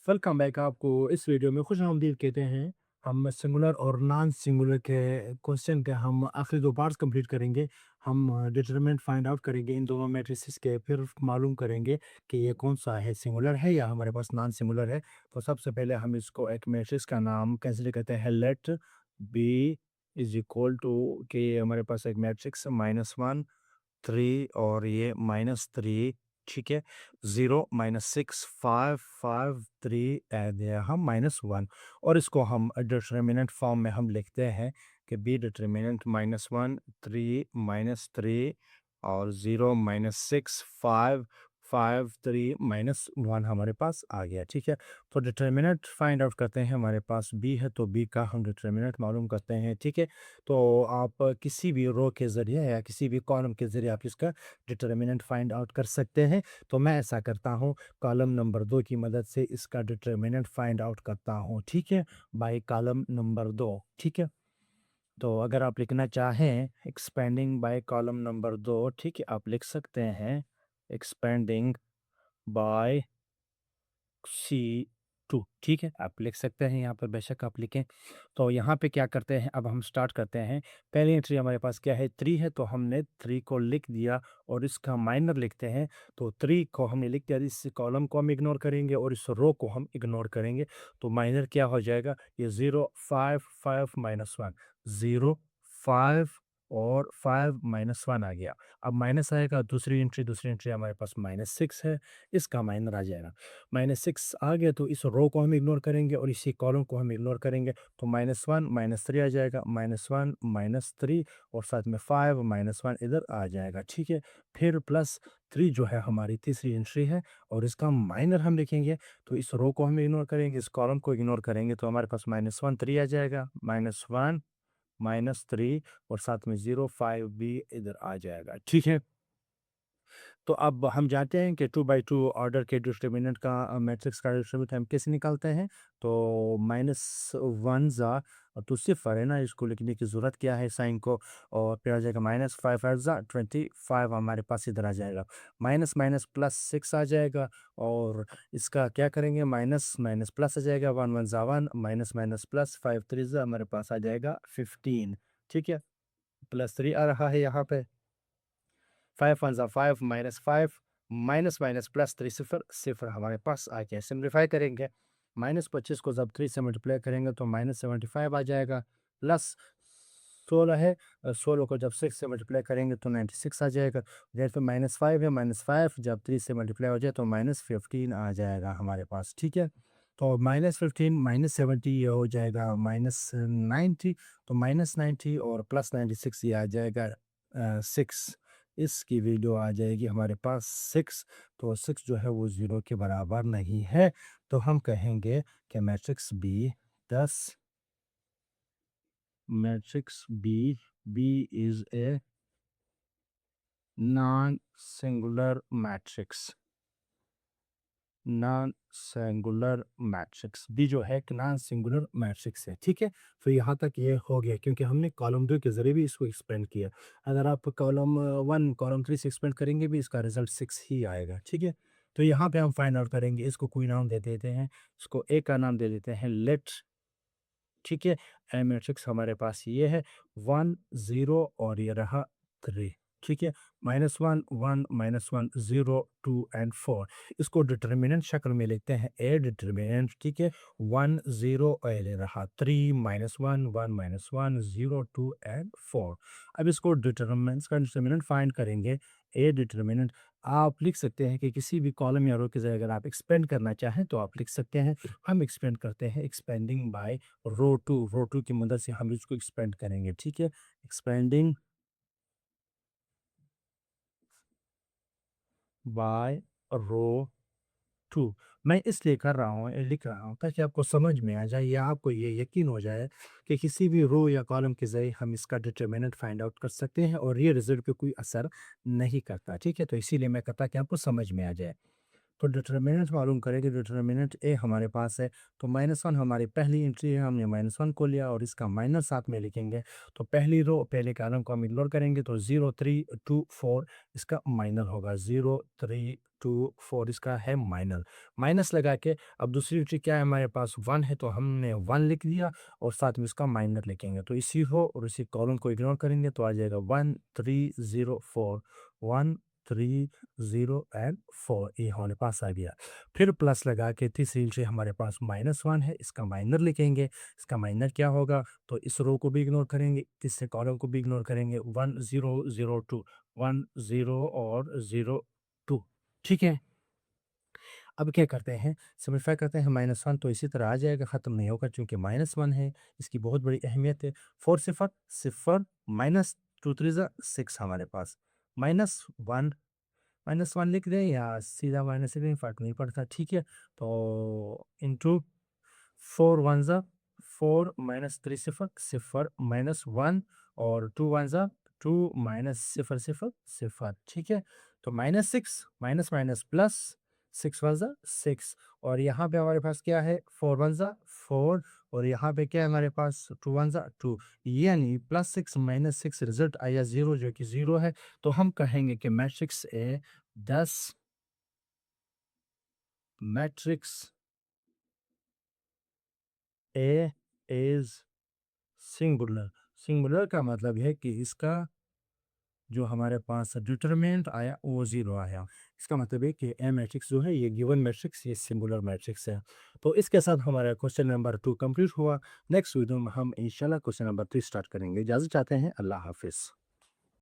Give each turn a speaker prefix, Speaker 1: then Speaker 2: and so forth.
Speaker 1: Welcome back. आपको इस video में खुश-आमदीद कहते हैं। हम सिंगुलर और नॉन सिंगुलर के क्वेश्चन के हम आखिरी 2 पार्ट्स कंप्लीट करेंगे। हम डिटरमिनेंट फाइंड आउट करेंगे इन दोनों मैट्रिसेस के, फिर मालूम करेंगे कि ये कौन-सा है, सिंगुलर है या हमारे पास नॉन सिंगुलर है। तो सबसे पहले हम इसको एक मैट्रिक्स का नाम कंसीडर करते हैं, let B is equal to कि ये हमारे पास एक मैट्रिक्स -1 3 और ये -3, ठीक है? 0 -6 5 5 3 एंड यहाँ -1 और इसको हम डिटरमिनेंट फॉर्म में हम लिखते हैं कि बी डिटरमिनेंट -1 3 -3 और 0 -6 5 5 3 -1 हमारे पास आ गया, ठीक है? तो डिटरमिनेंट फाइंड आउट करते हैं, हमारे पास बी है तो बी का हम डिटरमिनेंट मालूम करते हैं, ठीक है? तो आप किसी भी रो के ज़रिए या किसी भी कॉलम के ज़रिए आप इसका डिटरमिनेंट फाइंड आउट कर सकते हैं। तो मैं ऐसा करता हूँ, कॉलम नंबर 2 की मदद से इसका डिटरमिनेंट फाइंड आउट करता हूँ, ठीक है? बाय कॉलम नंबर 2, ठीक है? तो अगर आप लिखना चाहें एक्सपेंडिंग बाय कॉलम नंबर 2, ठीक है? आप लिख सकते हैं एक्सपेंडिंग बाय C2, ठीक है? आप लिख सकते हैं यहाँ पर, बेशक आप लिखें। तो यहाँ पे क्या करते हैं, अब हम स्टार्ट करते हैं। पहली एंट्री हमारे पास क्या है, 3 है, तो हमने 3 को लिख दिया और इसका माइनर लिखते हैं। तो 3 को हमने लिख दिया, इस कॉलम को हम इग्नोर करेंगे और इस रो को हम इग्नोर करेंगे। तो माइनर क्या हो जाएगा, ये 0 5 5 -1 0 5 और 5 -1 आ गया। अब माइनस आएगा, दूसरी एंट्री हमारे पास -6 है, इसका माइनर आ जाएगा। -6 आ गया तो इस रो को हम इग्नोर करेंगे और इसी कॉलम को हम इग्नोर करेंगे। तो -1 -3 आ जाएगा, -1 -3 और साथ में 5 -1 इधर आ जाएगा, ठीक है? फिर +3 जो है हमारी तीसरी एंट्री है और इसका माइनर हम लिखेंगे। तो इस रो को हम इग्नोर करेंगे, इस कॉलम को इग्नोर करेंगे तो हमारे पास -1 3 आ जाएगा, -1 -3 और साथ में 0 5 भी इधर आ जाएगा, ठीक है? तो अब हम जानते हैं कि 2 बाई 2 ऑर्डर के डिटरमिनेंट का मैट्रिक्स का डिटरमिनेंट हम कैसे निकालते हैं। तो -1 ज़ा तो सिफ़र है ना, इसको लिखने की ज़रूरत क्या है साइन को, और फिर आ जाएगा -5 5 ज़ा 25 हमारे पास इधर आ जाएगा। माइनस माइनस प्लस 6 आ जाएगा और इसका क्या करेंगे, माइनस माइनस प्लस आ जाएगा, 1 1 ज़ा 1 माइनस माइनस प्लस 5 3 ज़ा हमारे पास आ जाएगा 15, ठीक है? +3 आ रहा है यहाँ पे। 5 1 ज़ा 5 -5 माइनस माइनस प्लस 3 सिफ़र, सिफ़र हमारे पास आ गया। सिम्प्लीफाई करेंगे, -25 को जब 3 से मल्टीप्लाई करेंगे तो -75 आ जाएगा, प्लस 16 है, 16 को जब 6 से मल्टीप्लाई करेंगे तो 96 आ जाएगा। इधर पे -5 है, -5 जब 3 से मल्टीप्लाई हो जाए तो -15 आ जाएगा हमारे पास, ठीक है? तो -15 -70 ये हो जाएगा -90, तो -90 और +96 ये आ जाएगा 6, इसकी वैल्यू आ जाएगी हमारे पास 6। तो 6 जो है वो 0 के बराबर नहीं है। तो हम कहेंगे कि matrix B 10, matrix B, B is a non singular matrix, non singular matrix B जो है एक नॉन सिंगुलर मैट्रिक्स है, ठीक है? तो यहाँ तक ये हो गया क्योंकि हमने कॉलम 2 के ज़रिए भी इसको एक्सपेंड किया। अगर आप कॉलम 1 कॉलम 3 से एक्सपेंड करेंगे भी इसका रिज़ल्ट 6 ही आएगा, ठीक है? तो यहाँ पे हम फाइंड आउट करेंगे, इसको कोई नाम दे देते हैं, इसको ए का नाम दे देते हैं लेट, ठीक है? ए मैट्रिक्स हमारे पास ये है 1 0 और ये रहा 3, ठीक है? -1 1 -1 0 2 एंड 4, इसको डिटरमिनेंट शक्ल में लिखते हैं, ए डिटरमिनेंट, ठीक है? 1 0 और ये रहा 3 -1 1 -1 0 2 एंड 4। अब इसको डिटरमिनेंट्स का डिटरमिनेंट फाइंड करेंगे। ए डिटरमिनेंट आप लिख सकते हैं कि किसी भी कॉलम या रो के जगह अगर आप एक्सपेंड करना चाहें तो आप लिख सकते हैं। हम एक्सपेंड करते हैं एक्सपेंडिंग बाय रो 2 की मदद से हम इसको एक्सपेंड करेंगे, ठीक है? एक्सपेंडिंग बाय रो 2 मैं इसलिए कर रहा हूँ, लिख रहा हूँ ताकि आपको समझ में आ जाए या आपको ये यकीन हो जाए कि किसी भी रो या कॉलम के ज़रिए हम इसका डिटरमिनेंट फाइंड आउट कर सकते हैं और ये रिज़ल्ट पे कोई असर नहीं करता, ठीक है? तो इसीलिए मैं करता कि आपको समझ में आ जाए। तो डिटर्मिनेंट मालूम करें कि डिटर्मिनेंट ए हमारे पास है, तो -1 हमारी पहली एंट्री है, हमने -1 को लिया और इसका माइनस साथ में लिखेंगे। तो पहली रो पहले कॉलम को हम इग्नोर करेंगे, तो 0 3 2 4 इसका माइनर होगा, 0 3 2 4 इसका है माइनर। माइनस लगा के अब दूसरी एंट्री क्या है हमारे पास 1 है, तो हमने 1 लिख दिया और साथ में इसका माइनर लिखेंगे। तो इसी रो और इसी कॉलम को इग्नोर करेंगे तो आ जाएगा 1 3 0 4 1 3 0 एंड 4 ये हमारे पास आ गया। फिर प्लस लगा के तीसरी एंट्री हमारे पास -1 है, इसका माइनर लिखेंगे। इसका माइनर क्या होगा? तो इस रो को भी इग्नोर करेंगे, तीसरे कॉलम को भी इग्नोर करेंगे। 1 0 0 2 1 0 और 0 2 ठीक है? अब क्या करते हैं, सिम्प्लीफाई करते हैं। -1 तो इसी तरह आ जाएगा, ख़त्म नहीं होगा क्योंकि -1 है, इसकी बहुत बड़ी अहमियत है। 4 सिफ़र सिफ़र -2 3 ज़ा 6 हमारे पास। -1 -1 लिख दें या सीधा माइनस लिख दें, फ़र्क नहीं पड़ता, ठीक है? तो इंटू 4 1 ज़ा 4 -3 सिफ़र सिफ़र -1 और 2 1 ज़ा 2 -0 0 0 ठीक है? तो -6 माइनस माइनस प्लस 6 1 ज़ा 6 और यहाँ पे हमारे पास क्या है 4 1 ज़ा 4 और यहाँ पे क्या है हमारे पास 2 1 ज़ा 2 यानी +6 -6 रिज़ल्ट आया 0 जो कि 0 है। तो हम कहेंगे कि matrix A 10 matrix A is singular. Singular का मतलब है कि इसका जो हमारे पास डिटरमिनेंट आया वो 0 आया। इसका मतलब है कि ए मैट्रिक्स जो है ये गिवन मैट्रिक्स ये सिंगुलर मैट्रिक्स है। तो इसके साथ हमारा क्वेश्चन नंबर 2 कंप्लीट हुआ। नेक्स्ट वीडियो में हम इंशाल्लाह क्वेश्चन नंबर 3 स्टार्ट करेंगे। इजाज़त चाहते हैं। अल्लाह हाफ़िज़।